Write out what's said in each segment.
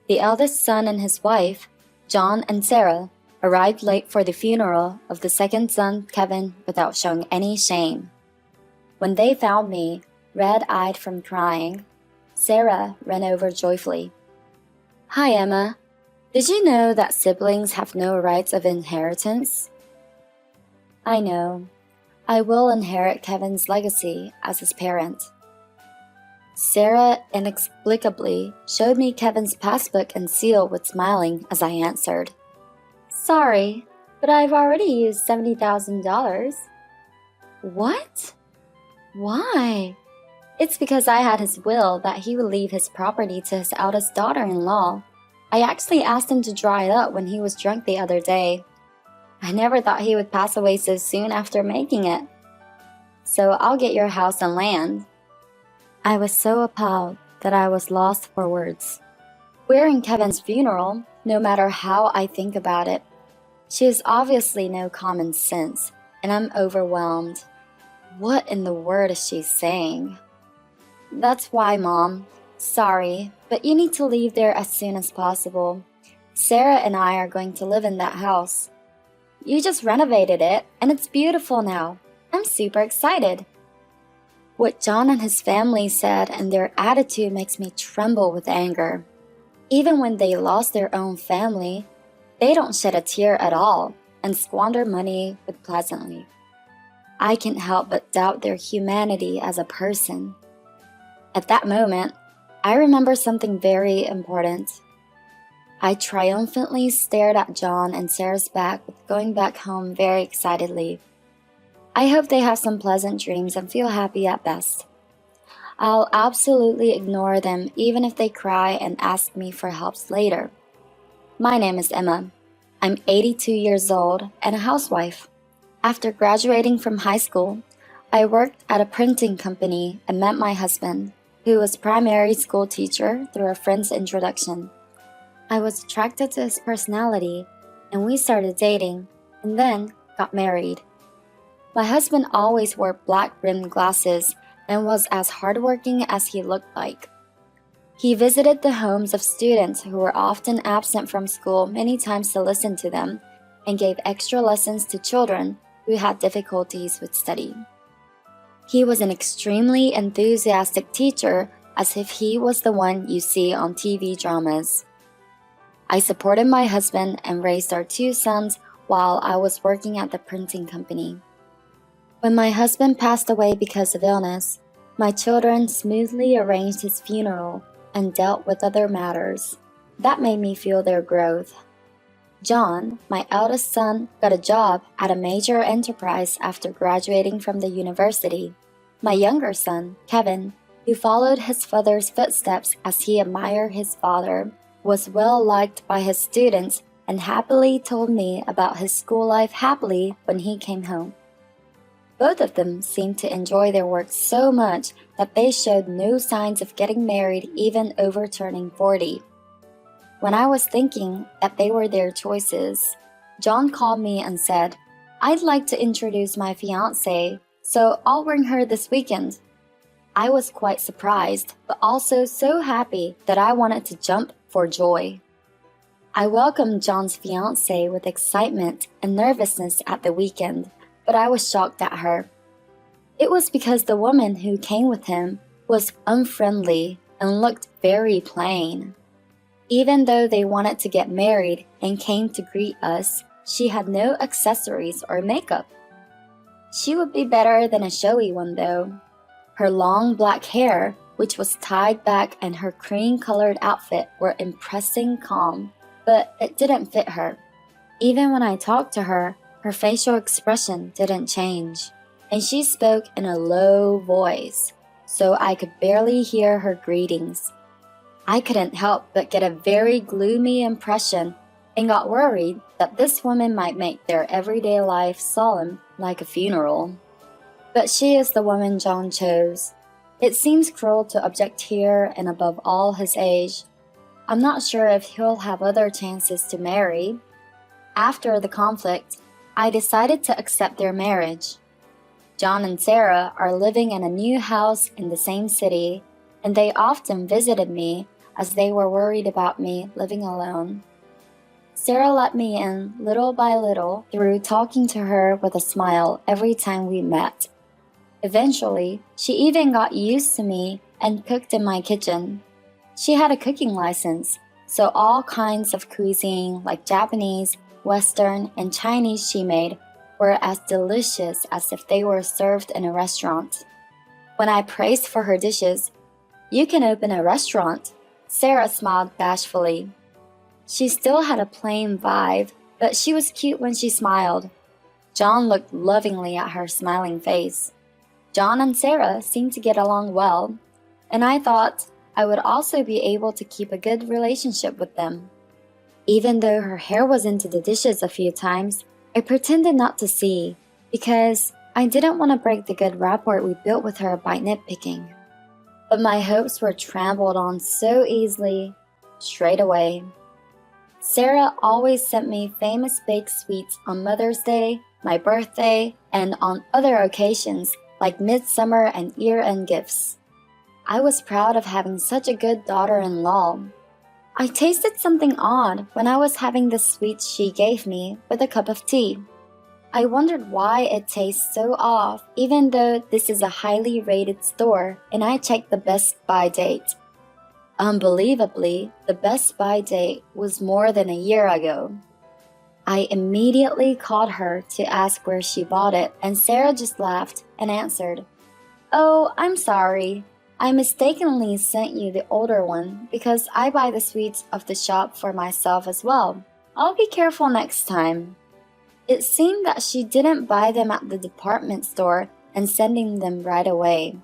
The eldest son and his wife, John and Sarah, arrived late for the funeral of the second son, Kevin, without showing any shame. When they found me, red-eyed from crying, Sarah ran over joyfully. "Hi, Emma. Did you know that siblings have no rights of inheritance?" "I know. I will inherit Kevin's legacy as his parent." Sarah inexplicably showed me Kevin's passbook and seal with smiling as I answered, "Sorry, but I've already used $70,000. "What? Why?" "It's because I had his will that he would leave his property to his eldest daughter-in-law. I actually asked him to draw it up when he was drunk the other day. I never thought he would pass away so soon after making it. So I'll get your house and land." I was so appalled that I was lost for words. We're in Kevin's funeral, no matter how I think about it. She has obviously no common sense, and I'm overwhelmed. What in the world is she saying? "That's why, Mom. Sorry, but you need to leave there as soon as possible. Sarah and I are going to live in that house. You just renovated it, and it's beautiful now. I'm super excited." What John and his family said and their attitude makes me tremble with anger. Even when they lost their own family, they don't shed a tear at all and squander money with pleasantly. I can't help but doubt their humanity as a person. At that moment, I remember something very important. I triumphantly stared at John and Sarah's back with going back home very excitedly. I hope they have some pleasant dreams and feel happy at best. I'll absolutely ignore them even if they cry and ask me for help later. My name is Emma. I'm 82 years old and a housewife. After graduating from high school, I worked at a printing company and met my husband, who was a primary school teacher through a friend's introduction. I was attracted to his personality, and we started dating, and then got married. My husband always wore black-rimmed glasses and was as hardworking as he looked like. He visited the homes of students who were often absent from school many times to listen to them, and gave extra lessons to children who had difficulties with study. He was an extremely enthusiastic teacher, as if he was the one you see on TV dramas. I supported my husband and raised our 2 sons while I was working at the printing company. When my husband passed away because of illness, my children smoothly arranged his funeral and dealt with other matters. That made me feel their growth. John, my eldest son, got a job at a major enterprise after graduating from the university. My younger son, Kevin, who followed his father's footsteps as he admired his father, was well liked by his students and happily told me about his school life happily when he came home. Both of them seemed to enjoy their work so much that they showed no signs of getting married even over turning 40. When I was thinking that they were their choices, John called me and said, "I'd like to introduce my fiancée, so I'll bring her this weekend." I was quite surprised, but also so happy that I wanted to jump for joy. I welcomed John's fiancée with excitement and nervousness at the weekend, but I was shocked at her. It was because the woman who came with him was unfriendly and looked very plain. Even though they wanted to get married and came to greet us, she had no accessories or makeup. She would be better than a showy one though. Her long black hair, which was tied back, and her cream-colored outfit were impressing calm, but it didn't fit her. Even when I talked to her, her facial expression didn't change, and she spoke in a low voice, so I could barely hear her greetings. I couldn't help but get a very gloomy impression and got worried that this woman might make their everyday life solemn like a funeral. But she is the woman John chose. It seems cruel to object here and above all his age. I'm not sure if he'll have other chances to marry. After the conflict, I decided to accept their marriage. John and Sarah are living in a new house in the same city, and they often visited me as they were worried about me living alone. Sarah let me in little by little through talking to her with a smile every time we met. Eventually, she even got used to me and cooked in my kitchen. She had a cooking license, so all kinds of cuisine like Japanese, Western, and Chinese she made were as delicious as if they were served in a restaurant. When I praised for her dishes, "You can open a restaurant," Sarah smiled bashfully. She still had a plain vibe, but she was cute when she smiled. John looked lovingly at her smiling face. John and Sarah seemed to get along well, and I thought I would also be able to keep a good relationship with them. Even though her hair was into the dishes a few times, I pretended not to see because I didn't want to break the good rapport we built with her by nitpicking. But my hopes were trampled on so easily, straight away. Sarah always sent me famous baked sweets on Mother's Day, my birthday, and on other occasions like midsummer and year-end gifts. I was proud of having such a good daughter-in-law. I tasted something odd when I was having the sweets she gave me with a cup of tea. I wondered why it tastes so off, even though this is a highly rated store and I checked the best by date. Unbelievably, the best by date was more than a year ago. I immediately called her to ask where she bought it, and Sarah just laughed and answered, "Oh, I'm sorry. I mistakenly sent you the older one because I buy the sweets of the shop for myself as well. I'll be careful next time." It seemed that she didn't buy them at the department store and sending them right away.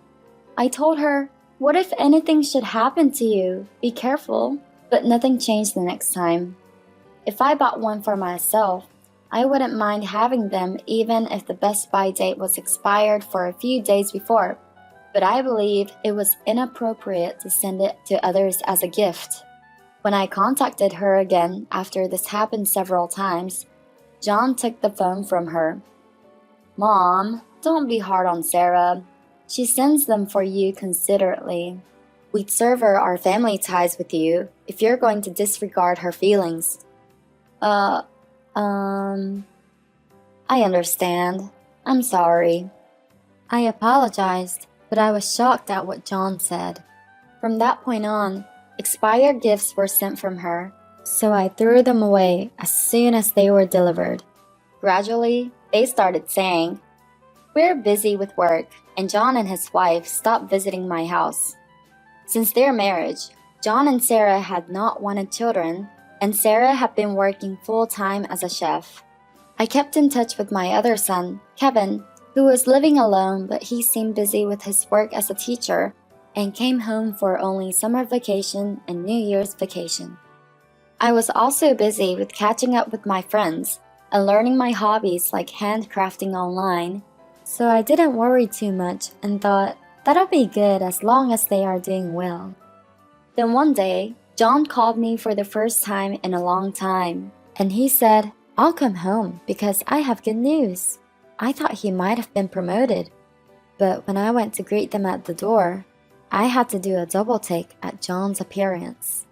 I told her, "What if anything should happen to you? Be careful." But nothing changed the next time. If I bought one for myself, I wouldn't mind having them even if the best by date was expired for a few days before. But I believe it was inappropriate to send it to others as a gift. When I contacted her again after this happened several times, John took the phone from her. "Mom, don't be hard on Sarah. She sends them for you considerately. We'd sever our family ties with you if you're going to disregard her feelings." I understand. I'm sorry." I apologized, but I was shocked at what John said. From that point on, expired gifts were sent from her, so I threw them away as soon as they were delivered. Gradually, they started saying, "We're busy with work," and John and his wife stopped visiting my house. Since their marriage, John and Sarah had not wanted children, and Sarah had been working full-time as a chef. I kept in touch with my other son, Kevin, who was living alone, but he seemed busy with his work as a teacher and came home for only summer vacation and New Year's vacation. I was also busy with catching up with my friends and learning my hobbies like handcrafting online, so I didn't worry too much and thought, that'll be good as long as they are doing well. Then one day, John called me for the first time in a long time, and he said, "I'll come home because I have good news." I thought he might have been promoted, but when I went to greet them at the door, I had to do a double take at John's appearance.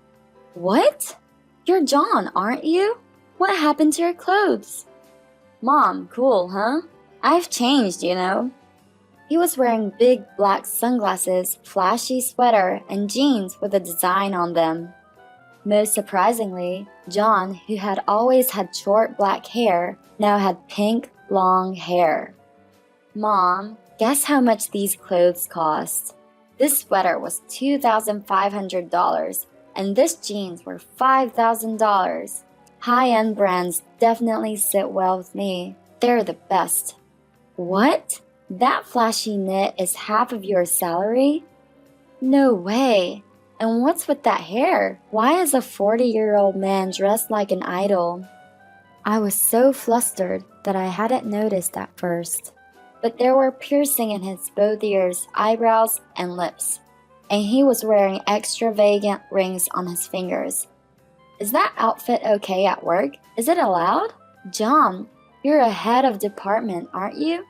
"What? You're John, aren't you? What happened to your clothes?" "Mom, cool, huh? I've changed, you know." He was wearing big black sunglasses, flashy sweater, and jeans with a design on them. Most surprisingly, John, who had always had short black hair, now had pink, long hair. "Mom, guess how much these clothes cost? This sweater was $2,500, and this jeans were $5,000. High-end brands definitely sit well with me. They're the best." "What? That flashy knit is half of your salary?" "No way. And what's with that hair? Why is a 40-year-old man dressed like an idol?" I was so flustered that I hadn't noticed at first, but there were piercing in his both ears, eyebrows, and lips, and he was wearing extravagant rings on his fingers. "Is that outfit okay at work? Is it allowed?" "John, you're a head of department, aren't you?"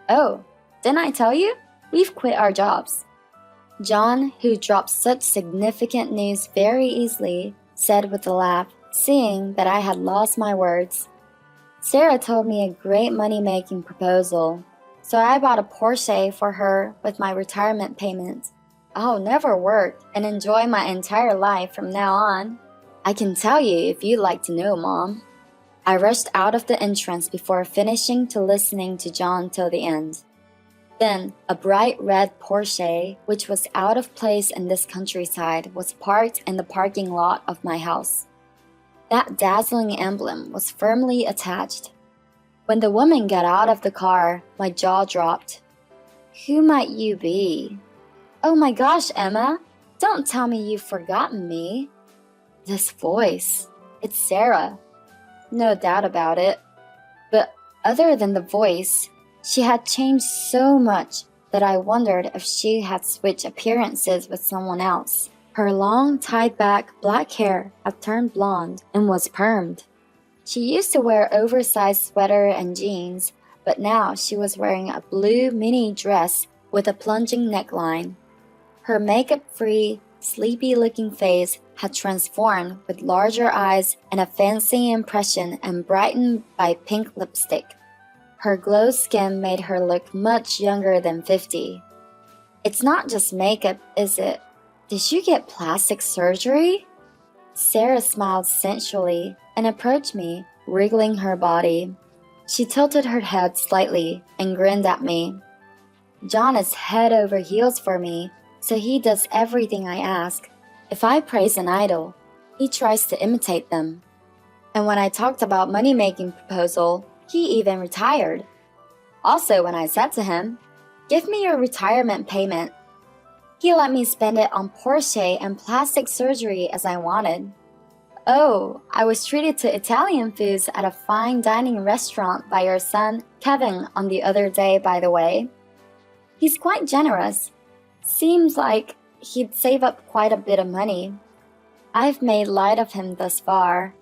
"Oh, didn't I tell you? We've quit our jobs." John, who dropped such significant news very easily, said with a laugh, seeing that I had lost my words. Sarah told me a great money-making proposal, so I bought a Porsche for her with my retirement payment. I'll never work and enjoy my entire life from now on. I can tell you if you'd like to know, Mom. I rushed out of the entrance before finishing to listening to John till the end. Then, a bright red Porsche, which was out of place in this countryside, was parked in the parking lot of my house. That dazzling emblem was firmly attached. When the woman got out of the car, my jaw dropped. Who might you be? Oh my gosh, Emma, don't tell me you've forgotten me. This voice, it's Sarah. No doubt about it. But other than the voice, she had changed so much that I wondered if she had switched appearances with someone else. Her long, tied-back black hair had turned blonde and was permed. She used to wear oversized sweater and jeans, but now she was wearing a blue mini dress with a plunging neckline. Her makeup-free, sleepy-looking face had transformed with larger eyes and a fancy impression and brightened by pink lipstick. Her glow skin made her look much younger than 50. It's not just makeup, is it? Did you get plastic surgery? Sarah smiled sensually and approached me, wriggling her body. She tilted her head slightly and grinned at me. John is head over heels for me, so he does everything I ask. If I praise an idol, he tries to imitate them. And when I talked about money-making proposal, he even retired. Also, when I said to him, "Give me your retirement payment," he let me spend it on Porsche and plastic surgery as I wanted. Oh, I was treated to Italian foods at a fine dining restaurant by your son, Kevin, on the other day, by the way. He's quite generous. Seems like he'd save up quite a bit of money. I've made light of him thus far,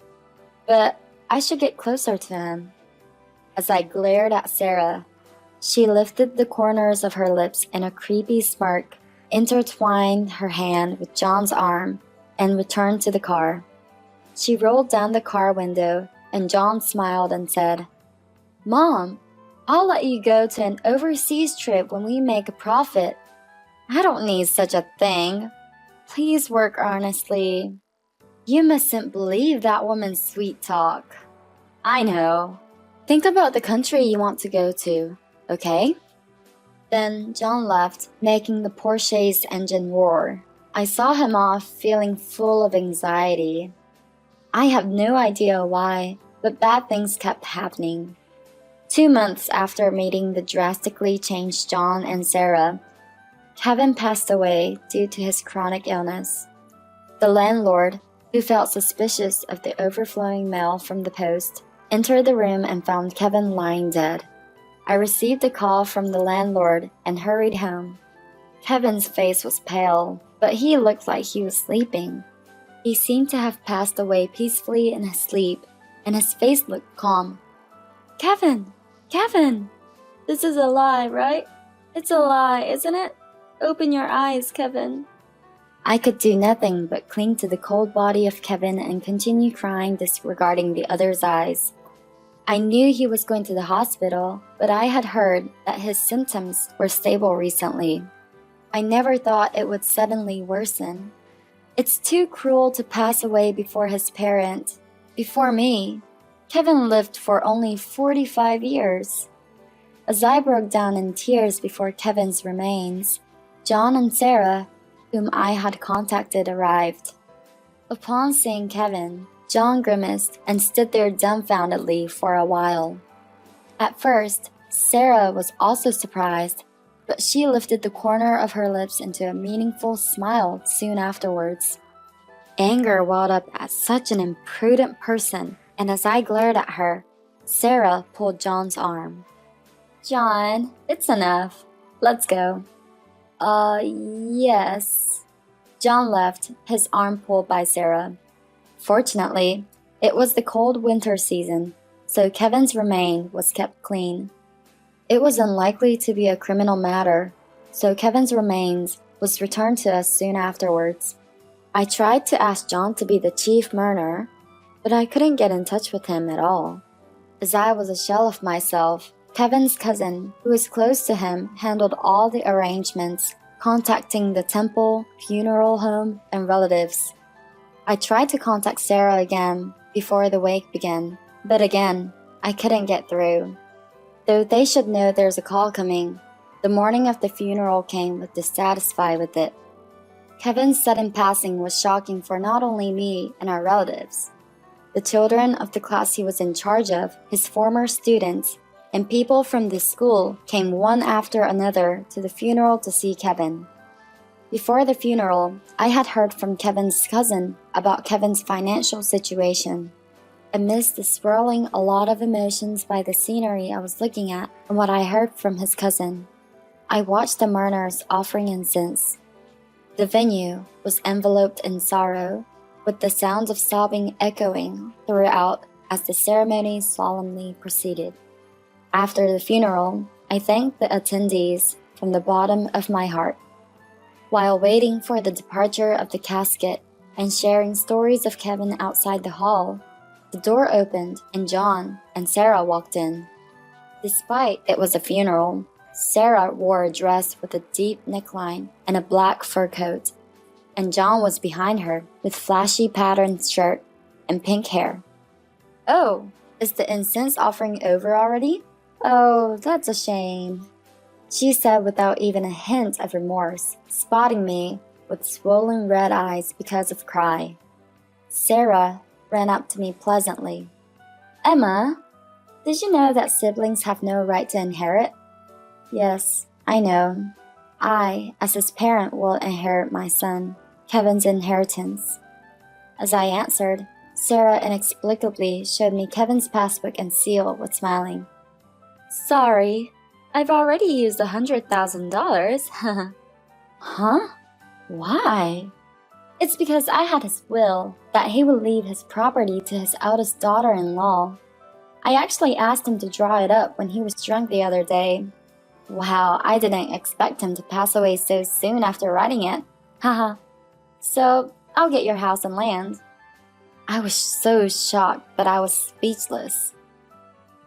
but I should get closer to him. As I glared at Sarah, she lifted the corners of her lips in a creepy smirk, intertwined her hand with John's arm, and returned to the car. She rolled down the car window, and John smiled and said, "Mom, I'll let you go to an overseas trip when we make a profit. I don't need such a thing. Please work earnestly." You mustn't believe that woman's sweet talk. I know. Think about the country you want to go to, okay? Then John left, making the Porsche's engine roar. I saw him off, feeling full of anxiety. I have no idea why, but bad things kept happening. 2 months after meeting the drastically changed John and Sarah, Kevin passed away due to his chronic illness. The landlord, who felt suspicious of the overflowing mail from the post, entered the room and found Kevin lying dead. I received a call from the landlord and hurried home. Kevin's face was pale, but he looked like he was sleeping. He seemed to have passed away peacefully in his sleep, and his face looked calm. "Kevin! Kevin! This is a lie, right? It's a lie, isn't it? Open your eyes, Kevin." I could do nothing but cling to the cold body of Kevin and continue crying, disregarding the other's eyes. I knew he was going to the hospital, but I had heard that his symptoms were stable recently. I never thought it would suddenly worsen. It's too cruel to pass away before his parent, before me. Kevin lived for only 45 years. As I broke down in tears before Kevin's remains, John and Sarah, whom I had contacted, arrived. Upon seeing Kevin, John grimaced and stood there dumbfoundedly for a while. At first, Sarah was also surprised, but she lifted the corner of her lips into a meaningful smile soon afterwards. Anger welled up at such an imprudent person, and as I glared at her, Sarah pulled John's arm. "John, it's enough. Let's go." Yes." John left, his arm pulled by Sarah. Fortunately, it was the cold winter season, so Kevin's remain was kept clean. It was unlikely to be a criminal matter, so Kevin's remains was returned to us soon afterwards. I tried to ask John to be the chief mourner, but I couldn't get in touch with him at all. As I was a shell of myself, Kevin's cousin, who was close to him, handled all the arrangements, contacting the temple, funeral home, and relatives. I tried to contact Sarah again before the wake began, but again, I couldn't get through. Though they should know there's a call coming, the morning of the funeral came with dissatisfied with it. Kevin's sudden passing was shocking for not only me and our relatives. The children of the class he was in charge of, his former students, and people from the school came one after another to the funeral to see Kevin. Before the funeral, I had heard from Kevin's cousin about Kevin's financial situation. Amidst the swirling a lot of emotions by the scenery I was looking at and what I heard from his cousin, I watched the mourners offering incense. The venue was enveloped in sorrow, with the sounds of sobbing echoing throughout as the ceremony solemnly proceeded. After the funeral, I thanked the attendees from the bottom of my heart. While waiting for the departure of the casket and sharing stories of Kevin outside the hall, the door opened and John and Sarah walked in. Despite it was a funeral, Sarah wore a dress with a deep neckline and a black fur coat, and John was behind her with flashy patterned shirt and pink hair. "Oh, is the incense offering over already? Oh, that's a shame," she said without even a hint of remorse, spotting me with swollen red eyes because of cry. Sarah ran up to me pleasantly. "Emma, did you know that siblings have no right to inherit?" "Yes, I know. I, as his parent, will inherit my son, Kevin's inheritance." As I answered, Sarah inexplicably showed me Kevin's passbook and seal with smiling. "Sorry, I've already used $100,000. "Huh? Why?" "It's because I had his will that he would leave his property to his eldest daughter-in-law. I actually asked him to draw it up when he was drunk the other day. Wow, I didn't expect him to pass away so soon after writing it. Haha. So, I'll get your house and land." I was so shocked, but I was speechless.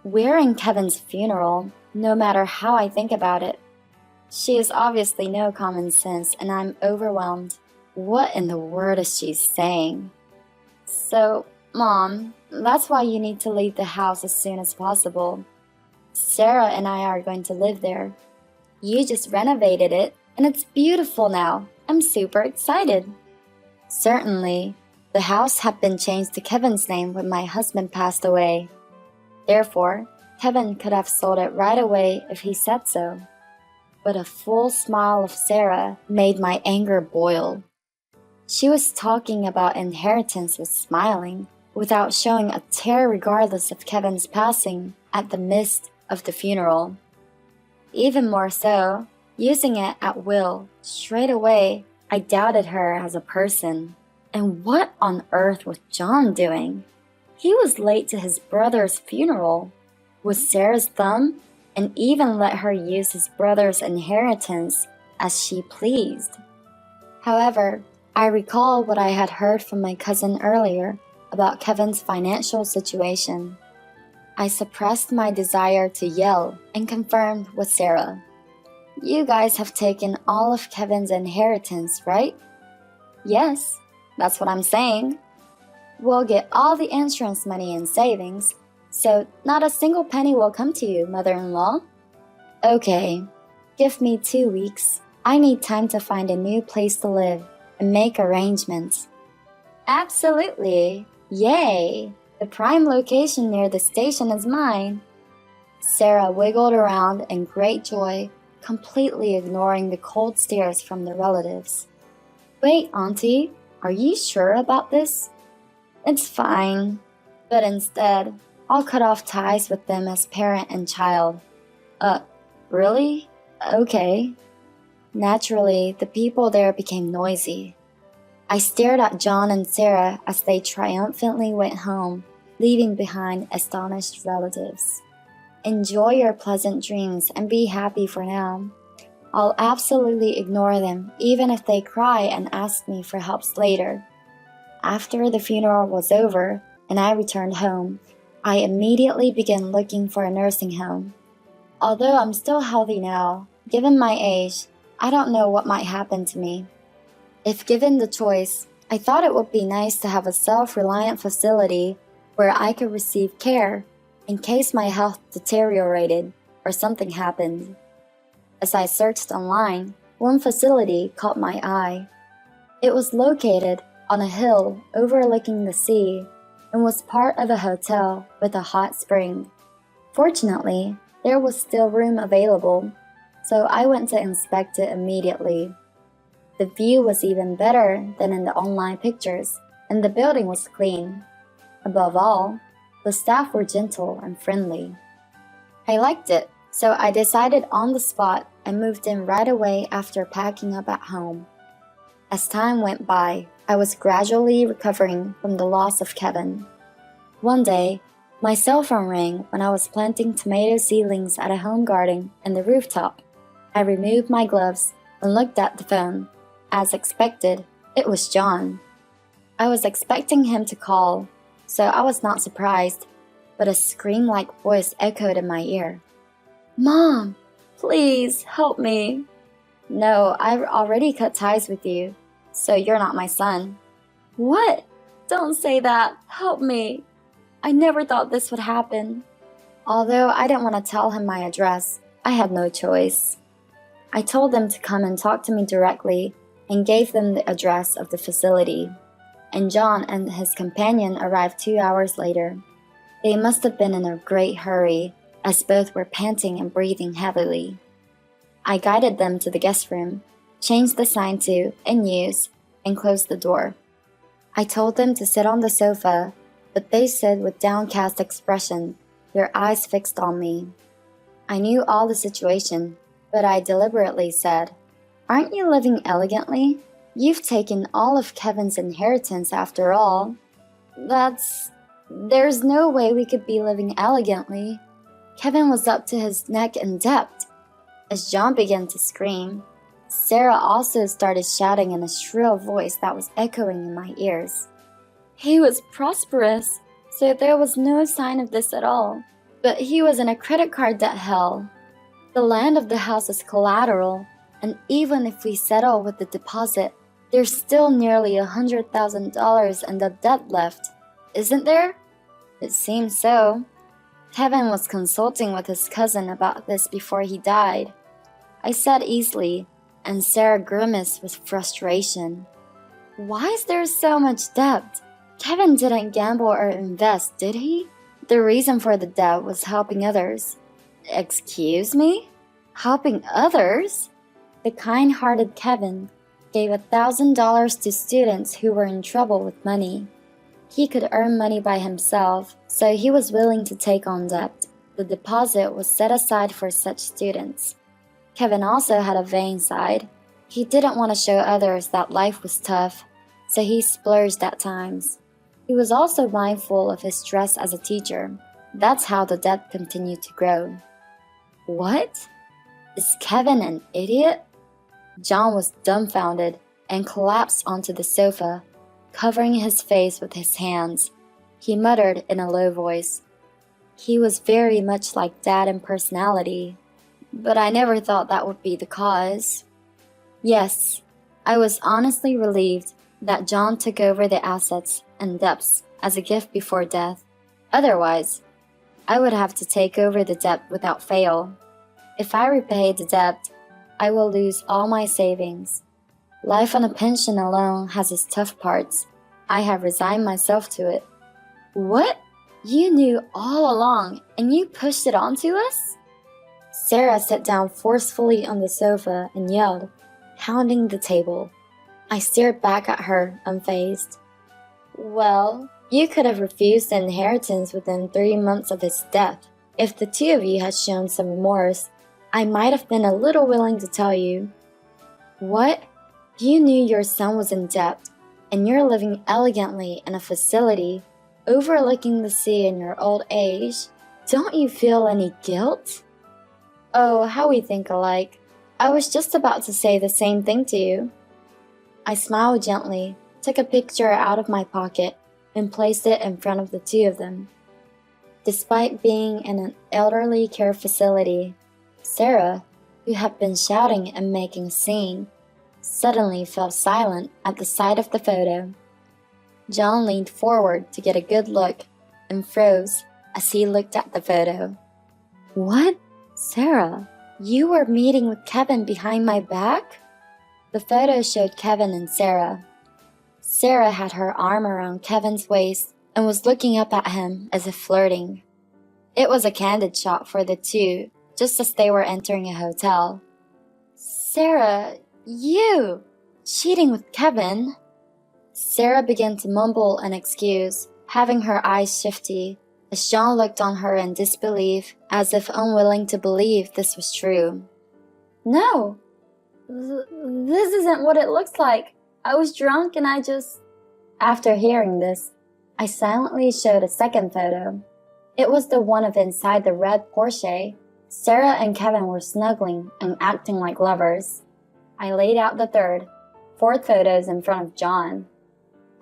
We're in Kevin's funeral, no matter how I think about it. She has obviously no common sense, and I'm overwhelmed. What in the world is she saying? "So, Mom, that's why you need to leave the house as soon as possible. Sarah and I are going to live there. You just renovated it, and it's beautiful now. I'm super excited." Certainly, the house had been changed to Kevin's name when my husband passed away. Therefore, Kevin could have sold it right away if he said so. But a full smile of Sarah made my anger boil. She was talking about inheritance with smiling, without showing a tear regardless of Kevin's passing at the midst of the funeral. Even more so, using it at will, straight away, I doubted her as a person. And what on earth was John doing? He was late to his brother's funeral, with Sarah's thumb, and even let her use his brother's inheritance as she pleased. However, I recall what I had heard from my cousin earlier about Kevin's financial situation. I suppressed my desire to yell and confirmed with Sarah. "You guys have taken all of Kevin's inheritance, right?" "Yes, that's what I'm saying." "We'll get all the insurance money and savings, so not a single penny will come to you, mother-in-law." "Okay, give me 2 weeks. I need time to find a new place to live and make arrangements." "Absolutely. Yay! The prime location near the station is mine." Sarah wiggled around in great joy, completely ignoring the cold stares from the relatives. "Wait, Auntie, are you sure about this?" "It's fine, but instead, I'll cut off ties with them as parent and child." Really? Okay." Naturally, the people there became noisy. I stared at John and Sarah as they triumphantly went home, leaving behind astonished relatives. "Enjoy your pleasant dreams and be happy for now. I'll absolutely ignore them, even if they cry and ask me for help later. After the funeral was over and I returned home, I immediately began looking for a nursing home. Although I'm still healthy now, given my age, I don't know what might happen to me. If given the choice, I thought it would be nice to have a self-reliant facility where I could receive care in case my health deteriorated or something happened. As I searched online, one facility caught my eye. It was located on a hill overlooking the sea and was part of a hotel with a hot spring. Fortunately, there was still room available, so I went to inspect it immediately. The view was even better than in the online pictures, and the building was clean. Above all, the staff were gentle and friendly. I liked it, so I decided on the spot and moved in right away after packing up at home. As time went by, I was gradually recovering from the loss of Kevin. One day, my cell phone rang when I was planting tomato seedlings at a home garden in the rooftop. I removed my gloves and looked at the phone. As expected, it was John. I was expecting him to call, so I was not surprised, but a scream-like voice echoed in my ear. "Mom, please help me." "No, I've already cut ties with you, so you're not my son." "What? Don't say that. Help me. I never thought this would happen." Although I didn't want to tell him my address, I had no choice. I told them to come and talk to me directly and gave them the address of the facility. And John and his companion arrived 2 hours later. They must have been in a great hurry, as both were panting and breathing heavily. I guided them to the guest room, changed the sign to "In use," and closed the door. I told them to sit on the sofa, but they stood with downcast expression, their eyes fixed on me. I knew all the situation, but I deliberately said, "Aren't you living elegantly? You've taken all of Kevin's inheritance after all." There's no way we could be living elegantly. Kevin was up to his neck in debt." As John began to scream, Sarah also started shouting in a shrill voice that was echoing in my ears. "He was prosperous, so there was no sign of this at all. But he was in a credit card debt hell. The land of the house is collateral, and even if we settle with the deposit, there's still nearly $100,000 in the debt left, isn't there?" It seems so. Kevin was consulting with his cousin about this before he died. I said easily, and Sarah grimaced with frustration. "Why is there so much debt? Kevin didn't gamble or invest, did he? The reason for the debt was helping others." "Excuse me? Helping others?" The kind-hearted Kevin gave $1,000 to students who were in trouble with money. He could earn money by himself, so he was willing to take on debt. The deposit was set aside for such students. Kevin also had a vain side. He didn't want to show others that life was tough, so he splurged at times. He was also mindful of his stress as a teacher. That's how the debt continued to grow. "What? Is Kevin an idiot?" John was dumbfounded and collapsed onto the sofa, covering his face with his hands. He muttered in a low voice, "He was very much like Dad in personality, but I never thought that would be the cause." Yes, I was honestly relieved that John took over the assets and debts as a gift before death. Otherwise, I would have to take over the debt without fail. If I repay the debt, I will lose all my savings. Life on a pension alone has its tough parts. I have resigned myself to it." "What? You knew all along and you pushed it onto us?" Sarah sat down forcefully on the sofa and yelled, pounding the table. I stared back at her, unfazed. "Well, you could have refused the inheritance within 3 months of his death. If the two of you had shown some remorse, I might have been a little willing to tell you." "What? You knew your son was in debt, and you're living elegantly in a facility overlooking the sea in your old age. Don't you feel any guilt?" "Oh, how we think alike. I was just about to say the same thing to you. I smiled gently, took a picture out of my pocket, and placed it in front of the two of them. Despite being in an elderly care facility, Sarah, who had been shouting and making a scene, suddenly fell silent at the sight of the photo. John leaned forward to get a good look and froze as he looked at the photo. What? Sarah, you were meeting with Kevin behind my back? The photo showed Kevin and Sarah. Sarah had her arm around Kevin's waist and was looking up at him as if flirting. It was a candid shot for the two, just as they were entering a hotel. Sarah, you! Cheating with Kevin? Sarah began to mumble an excuse, having her eyes shifty, as John looked on her in disbelief, as if unwilling to believe this was true. No, this isn't what it looks like. I was drunk and I just... After hearing this, I silently showed a second photo. It was the one of inside the red Porsche. Sarah and Kevin were snuggling and acting like lovers. I laid out the third, fourth photos in front of John.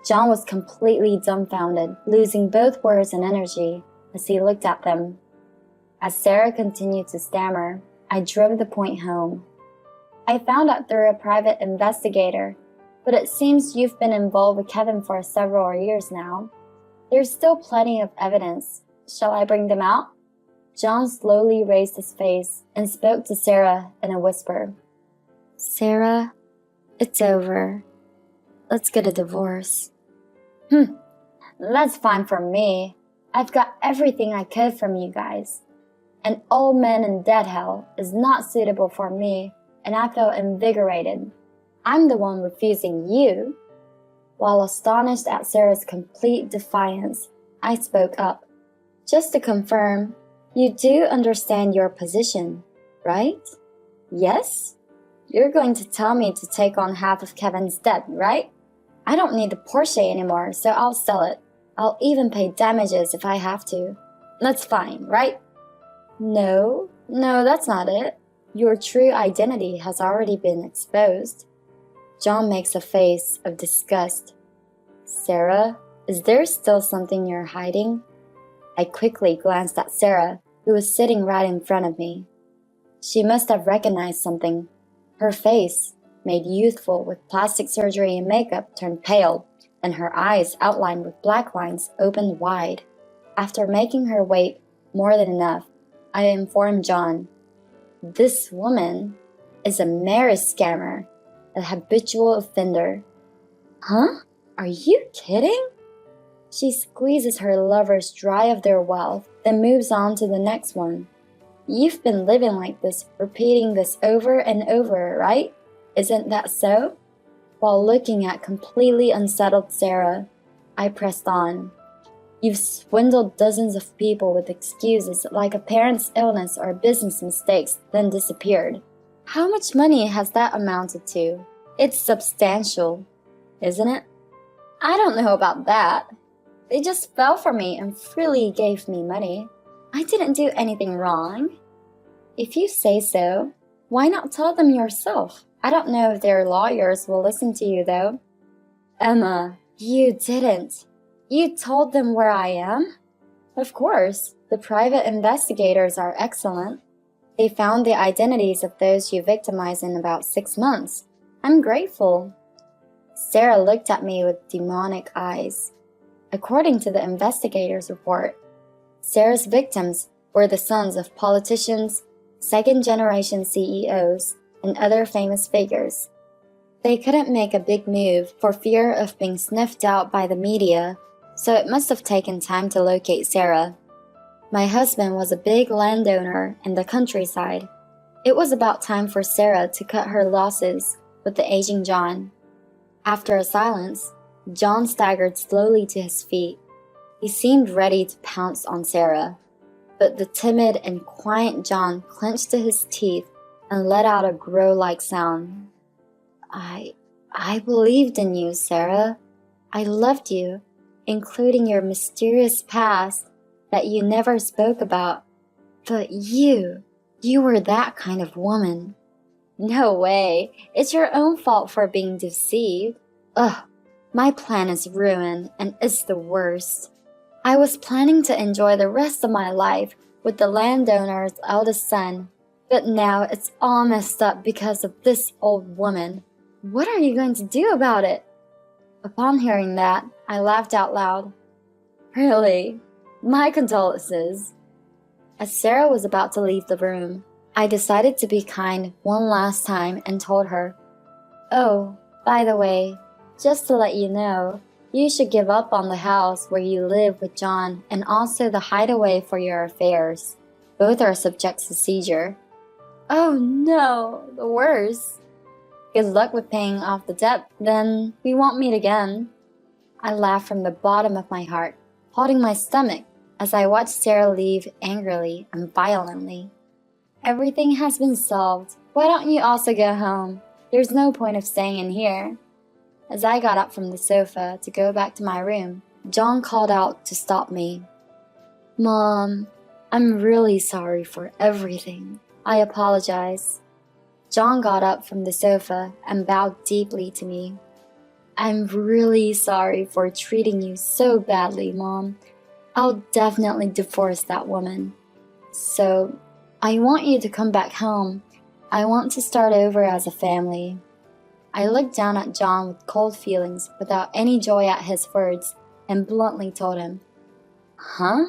John was completely dumbfounded, losing both words and energy as he looked at them. As Sarah continued to stammer, I drove the point home. I found out through a private investigator, but it seems you've been involved with Kevin for several years now. There's still plenty of evidence. Shall I bring them out? John slowly raised his face and spoke to Sarah in a whisper. Sarah, it's over. Let's get a divorce. That's fine for me. I've got everything I could from you guys. An old man in dead hell is not suitable for me, and I feel invigorated. I'm the one refusing you. While astonished at Sarah's complete defiance, I spoke up. Just to confirm, you do understand your position, right? Yes? You're going to tell me to take on half of Kevin's debt, right? I don't need the Porsche anymore, so I'll sell it. I'll even pay damages if I have to. That's fine, right? No, that's not it. Your true identity has already been exposed. John makes a face of disgust. Sarah, is there still something you're hiding? I quickly glanced at Sarah, who was sitting right in front of me. She must have recognized something. Her face, made youthful with plastic surgery and makeup, turned pale, and her eyes, outlined with black lines, opened wide. After making her wait more than enough, I informed John, this woman is a marriage scammer, a habitual offender. Huh? Are you kidding? She squeezes her lovers dry of their wealth, then moves on to the next one. You've been living like this, repeating this over and over, right? Isn't that so? While looking at completely unsettled Sarah, I pressed on. You've swindled dozens of people with excuses like a parent's illness or business mistakes, then disappeared. How much money has that amounted to? It's substantial, isn't it? I don't know about that. They just fell for me and freely gave me money. I didn't do anything wrong. If you say so, why not tell them yourself? I don't know if their lawyers will listen to you, though. Emma, you didn't. You told them where I am? Of course. The private investigators are excellent. They found the identities of those you victimized in about 6 months. I'm grateful. Sarah looked at me with demonic eyes. According to the investigators' report, Sarah's victims were the sons of politicians, second-generation CEOs, and other famous figures. They couldn't make a big move for fear of being sniffed out by the media, so it must have taken time to locate Sarah. My husband was a big landowner in the countryside. It was about time for Sarah to cut her losses with the aging John. After a silence, John staggered slowly to his feet. He seemed ready to pounce on Sarah, but the timid and quiet John clenched his teeth and let out a growl-like sound. I believed in you, Sarah. I loved you, including your mysterious past that you never spoke about. But you were that kind of woman. No way. It's your own fault for being deceived. Ugh, my plan is ruined and it's the worst. I was planning to enjoy the rest of my life with the landowner's eldest son, but now it's all messed up because of this old woman. What are you going to do about it? Upon hearing that, I laughed out loud. Really? My condolences. As Sarah was about to leave the room, I decided to be kind one last time and told her, "Oh, by the way, just to let you know, you should give up on the house where you live with John and also the hideaway for your affairs. Both are subject to seizure." Oh no, the worst. Good luck with paying off the debt, then we won't meet again. I laughed from the bottom of my heart, holding my stomach as I watched Sarah leave angrily and violently. Everything has been solved. Why don't you also go home? There's no point of staying in here. As I got up from the sofa to go back to my room, John called out to stop me. Mom, I'm really sorry for everything. I apologize. John got up from the sofa and bowed deeply to me. I'm really sorry for treating you so badly, Mom. I'll definitely divorce that woman. So, I want you to come back home. I want to start over as a family. I looked down at John with cold feelings without any joy at his words and bluntly told him, Huh?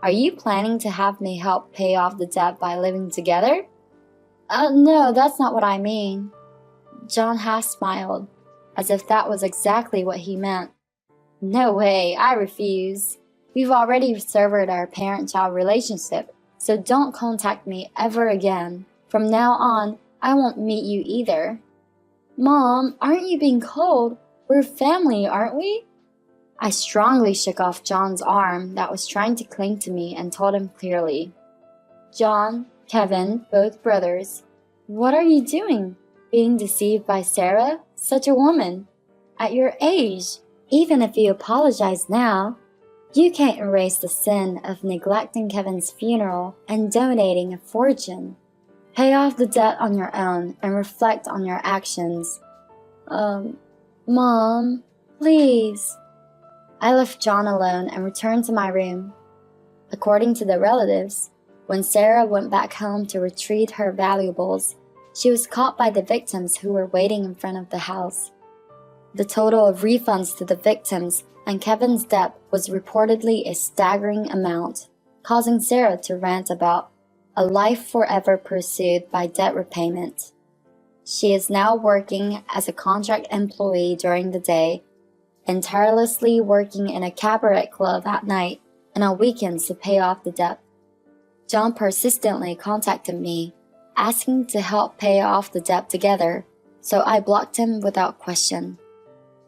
Are you planning to have me help pay off the debt by living together? No, that's not what I mean. John half smiled, as if that was exactly what he meant. No way, I refuse. We've already severed our parent-child relationship, so don't contact me ever again. From now on, I won't meet you either. Mom, aren't you being cold? We're family, aren't we? I strongly shook off John's arm that was trying to cling to me and told him clearly. John, Kevin, both brothers, what are you doing? Being deceived by Sarah? Such a woman. At your age, even if you apologize now, you can't erase the sin of neglecting Kevin's funeral and donating a fortune. Pay off the debt on your own and reflect on your actions. Mom, please. I left John alone and returned to my room. According to the relatives, when Sarah went back home to retrieve her valuables, she was caught by the victims who were waiting in front of the house. The total of refunds to the victims and Kevin's debt was reportedly a staggering amount, causing Sarah to rant about a life forever pursued by debt repayment. She is now working as a contract employee during the day and tirelessly working in a cabaret club at night and on weekends to pay off the debt. John persistently contacted me, asking to help pay off the debt together, so I blocked him without question.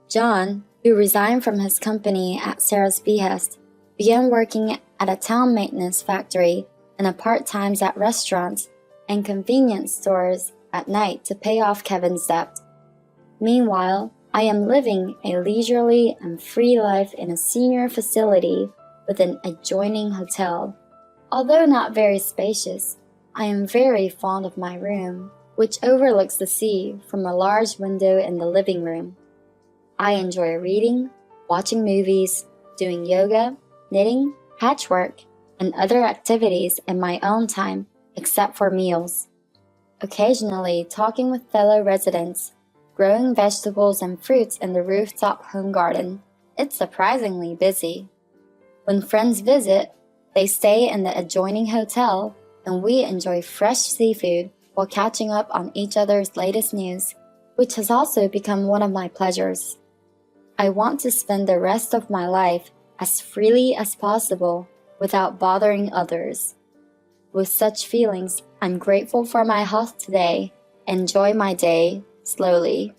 John, who resigned from his company at Sarah's behest, began working at a town maintenance factory and a part-times at restaurants and convenience stores at night to pay off Kevin's debt. Meanwhile, I am living a leisurely and free life in a senior facility with an adjoining hotel. Although not very spacious, I am very fond of my room, which overlooks the sea from a large window in the living room. I enjoy reading, watching movies, doing yoga, knitting, patchwork, and other activities in my own time except for meals. Occasionally talking with fellow residents, growing vegetables and fruits in the rooftop home garden. It's surprisingly busy. When friends visit, they stay in the adjoining hotel and we enjoy fresh seafood while catching up on each other's latest news, which has also become one of my pleasures. I want to spend the rest of my life as freely as possible without bothering others. With such feelings, I'm grateful for my health today. Enjoy my day slowly.